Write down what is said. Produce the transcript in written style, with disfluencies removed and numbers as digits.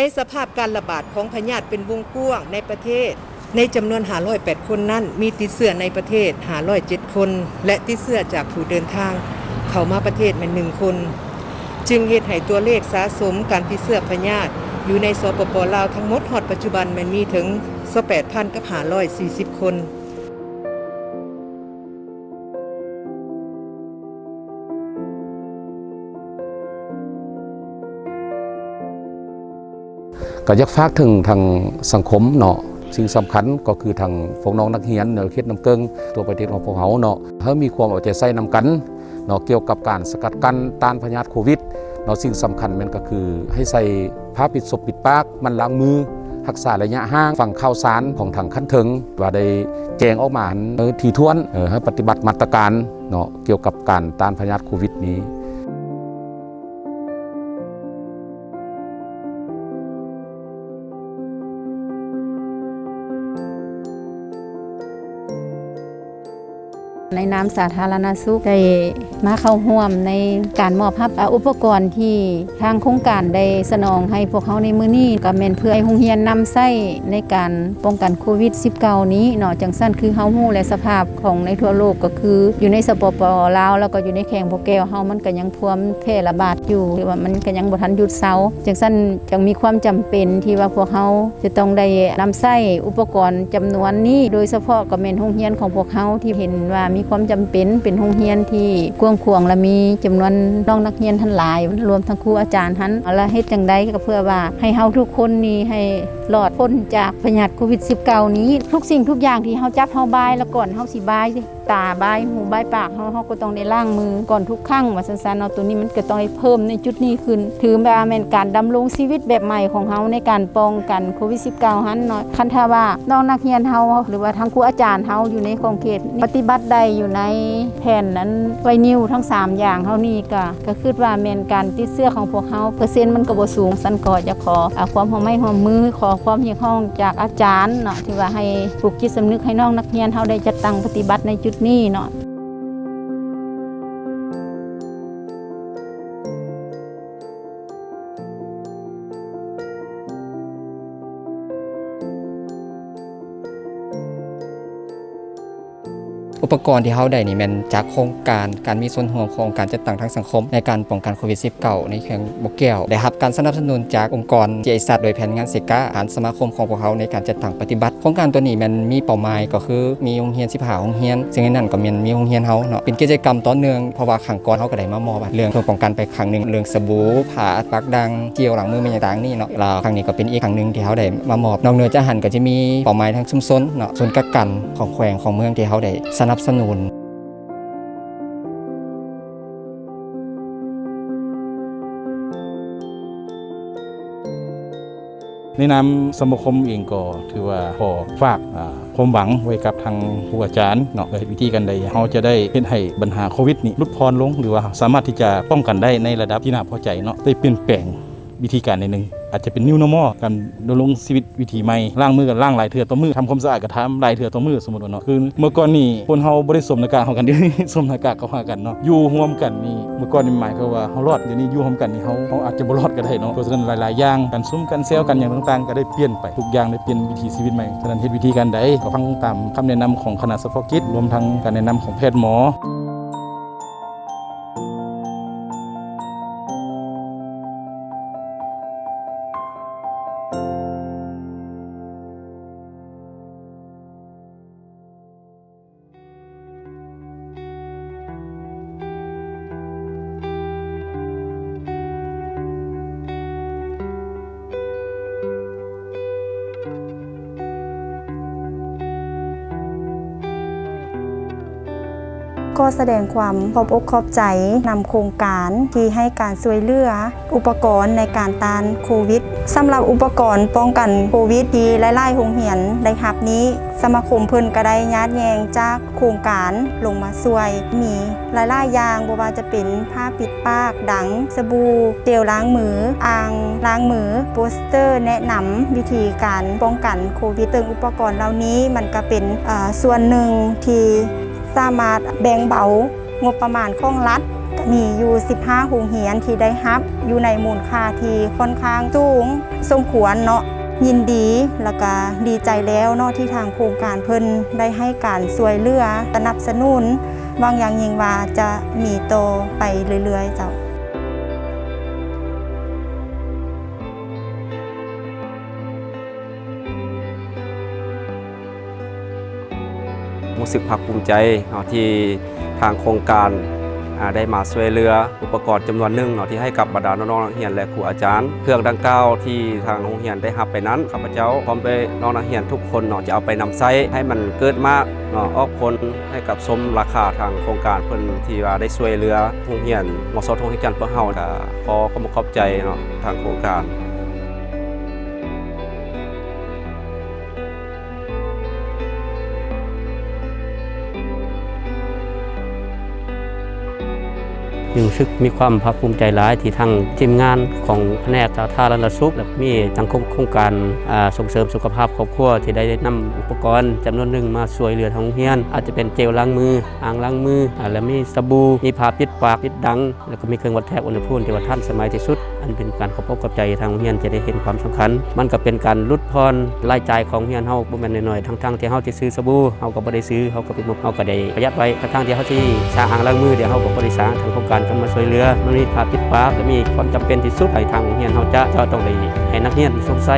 ในสภาพการระบาดของพยาธิเป็นวงกว้างในประเทศในจำนวน508คนนั้นมีติดเชื้อในประเทศ507คนและติดเชื้อจากผู้เดินทางเข้ามาประเทศแม่น1คนจึงเฮ็ดให้ตัวเลขสะสมการติดเชื้อพยาธิอยู่ในสปป.ลาวทั้งหมดฮอดปัจจุบันมันมีถึง 28,540 คนก็อยากฝากถึงทางสังคมเนาะสิ่งสำคัญก็คือทางพวกน้องนักเรียนเนาะเขตน้ำเกิงตัวประเทศของพวกเขาเนาะเฮามีความเอาใจใส่นำกันเนาะเกี่ยวกับการสกัดกั้นต้านพยาธิโควิดเนาะสิ่งสำคัญมันก็คือให้ใส่ผ้าปิดศพปิดปากมันล้างมือรักษาระยะห่างฟังข่าวสารของทางขั้นถึงว่าได้แจ้งออกมาถี่ถ้วนให้ปฏิบัติมาตรการเนาะเกี่ยวกับการต้านพยาธิโควิดนี้ในนามสาธารณสุขได้มาเข้าร่วมในการมอบรับอุปกรณ์ที่ทางโครงการได้สนองให้พวกเขาในมื้อนี้ก็แม่นเพื่อให้โรงเรียนนำใช้ในการป้องกันโควิด -19 นี้เนาะจังซั่นคือเฮาฮู้และสภาพของในทั่วโลกก็คืออยู่ในสปป.ลาวแล้วก็อยู่ในแขวงโพแก้วเฮามันก็ยังพวมแพร่ระบาดอยู่หรือว่ามันก็ยังบ่ทันหยุดเซาจังซั่นจังมีความจำเป็นที่ว่าพวกเฮาจะต้องได้นำใช้อุปกรณ์จำนวนนี้โดยเฉพาะก็แม่นโรงเรียนของพวกเฮาที่เห็นว่ามีความจำเป็นเป็นโรงเรียนที่กว้างขวางและมีจำนวนน้องนักเรียนทั้งหลายรวมทั้งครูอาจารย์ทั้งและเฮ็ดจังไดก็เพื่อว่าให้เฮาทุกคนนี้ให้รอดพ้นจากพยาธิโควิด -19 นี้ทุกสิ่งทุกอย่างที่เฮาจับเฮาบายแล้วก่อนเฮาสิบายตาบายหูบายปากเฮาก็ต้องได้ล้างมือก่อนทุกครั้งว่าซั่นๆเอาตัวนี้มันก็ต้องให้เพิ่มในจุดนี้ขึ้นถือว่าแม่นการดำรงชีวิตแบบใหม่ของเฮาในการป้องกันโควิด -19 หันเนาะคันถ้าว่าน้องนักเรียนเฮาหรือว่าทางครูอาจารย์เฮาอยู่ในของเขตปฏิบัติได้อยู่ในแผนนั้นไวนิวทั้ง3อย่างเฮานี่ก็คิดว่าแม่นการติดเชื้อของพวกเฮาเปอร์เซ็นต์มันก็บ่สูงซั่นก็จะขอความร่วมมือขอความเรียกร้องจากอาจารย์เนาะที่ว่าให้ปลูกจิตสำนึกให้น้องนักเรียนเฮาได้จัดตั้งปฏิบัติในจุดนี้เนาะอุปกรณ์ที่เฮาได้นี่แม่นจากโครงการมีส่วนร่วมของการจัดตั้งทางสังคมในการป้องกันโควิด -19 ในแขวงโพแก้วได้รับการสนับสนุนจากองค์กร GIZ โดยแผนงานเซกาฐานสมาคมของพวกเขาในการจัดตั้งปฏิบัติโครงการตัวนี้มันมีเป้าหมายก็คือมีโรงเรียน15โรงเรียนซึ่งในนั้นก็มีโรงเรียนเฮาเนาะเป็นกิจกรรมต่อเนื่องเพราะว่าครั้งก่อนเฮาก็ได้มามอบเรื่องป้องกันไปครั้งนึงเรื่องสบู่ผ้าปากดังเจลล้างมือต่างๆนี่เนาะแล้วครั้งนี้ก็เป็นอีกครั้งนึงที่เฮาได้มามอบนอกเหนือจากนั้นก็จะมีเป้าหมายทางชุมชนเนาะศูนย์กักกันของแขวงของเมืองที่เฮาได้สนับสนุนในนามสมาคมเองก็ถือว่าขอฝากความหวังไว้กับทางผู้อาจารย์เนาะวิธีกันใดเราจะได้เฮ็ดให้ปัญหาโควิดนี้ลดพรลงหรือว่าสามารถที่จะป้องกันได้ในระดับที่น่าพอใจเนาะได้เปลี่ยนแปลงวิธีการในหนึ่งอาจจะเป็นนิวนอร์มอลการดำรงชีวิตวิถีใหม่ล้างมือกันล้างหลายเทื่อต่อมือทำความสะอาดกับทำหลายเทื่อต่อมือสมมุติว่าเนาะคือเมื่อก่อนนี่คนเฮาบ่ได้สวมหน้ากากเฮากันเดี๋ยวนี้สวมหน้ากากเข้าหากันเนาะอยู่ร่วมกันนี่เมื่อก่อนนี่หมายความว่าเฮารอดเดี๋ยวนี้อยู่ร่วมกันนี่เฮาอาจจะบ่รอดก็ได้เนาะเพราะฉะนั้นหลายๆอย่างการซุ่มกันแซวกันอย่างต่างๆก็ได้เปลี่ยนไปทุกอย่างได้เปลี่ยนวิถีชีวิตใหม่ฉะนั้นเฮ็ดวิธีการใดก็ฟังตามคำแนะนำของคณะเฉพาะกิจรวมทั้งการแนะนำของแพทย์หมอก็แสดงความขอบอกขอบใจนำโครงการที่ให้การช่วยเหลืออุปกรณ์ในการต้านโควิดสำหรับอุปกรณ์ป้องกันโควิดที่หลายๆโรงเรียนได้รับนี้สมาคมเพิ่นก็ได้ญาติแยงจากโครงการลงมาช่วยมีหลายๆอย่างบ่ว่าจะเป็นผ้าปิดปากดังสบู่เจลล้างมืออ่างล้างมือโปสเตอร์แนะนำวิธีการป้องกันโควิดซึ่งอุปกรณ์เหล่านี้มันก็เป็นส่วนหนึ่งที่สามารถแบ่งเบางบประมาณของรัฐ มีอยู่15โรงเรียนที่ได้รับอยู่ในมูลค่าที่ค่อนข้างสูงสมควรเนาะยินดีแล้วก็ดีใจแล้วเนาะที่ทางโครงการเพิ่นได้ให้การช่วยเหลือสนับสนุนหวังอย่างยิ่งว่าจะมีโตไปเรื่อยๆเจ้า รู้สึกภาคภูมิใจที่ทางโครงการได้มาช่วยเหลืออุปกรณ์จำนวนหนึ่งที่ให้กับบรรดาน้องๆนักเรียนและครูอาจารย์เครื่องดังกล่าวที่ทางโรงเรียนได้รับไปนั้นข้าพเจ้าพร้อมด้วยน้องนักเรียนทุกคนจะเอาไปนำใช้ให้มันเกิดมากออกผลให้กับสมราคาทางโครงการเพิ่นที่ว่าได้ช่วยเหลือโรงเรียนมศทงที่จันทร์เพื่อเฮาก็ขอขอบใจทางโครงการ รู้สึกมีความภาคภูมิใจหลายที่ทางทีมงานของแผนกสาธารณสุขและมีทางโครงการส่งเสริมสุขภาพครอบครัวที่ได้นำอุปกรณ์จำนวนหนึ่งมาช่วยเหลือทางโรงเรียนอาจจะเป็นเจลล้างมืออ่างล้างมือและมีสบู่มีผ้าปิดปากปิดดังแล้วก็มีเครื่องวัดแทกอุณหภูมิที่ว่าทันสมัยที่สุดอันเป็นการขอบกับใจทางโรงเรียนจะได้เห็นความสำคัญมันก็เป็นการลดพรรายจ่ายของโรงเรียนเฮาบ่แม่นน้อยๆทั้งที่เฮาสิซื้อสบู่เฮาก็บ่ได้ซื้อเฮาก็เป็นเฮาก็ได้ประหยัดไว้ทั้งที่เฮาสิสร้างอ่างล้างมือเดี๋ยวเฮาก็บ่ได้สร้างทางโครงการก็มาช่วยเหลือมันมีผ้าปิดปากและมีความจำเป็นที่สุดให้ทางโรงเรียนเฮาจะต้องได้ให้นักเรียนสวมใส่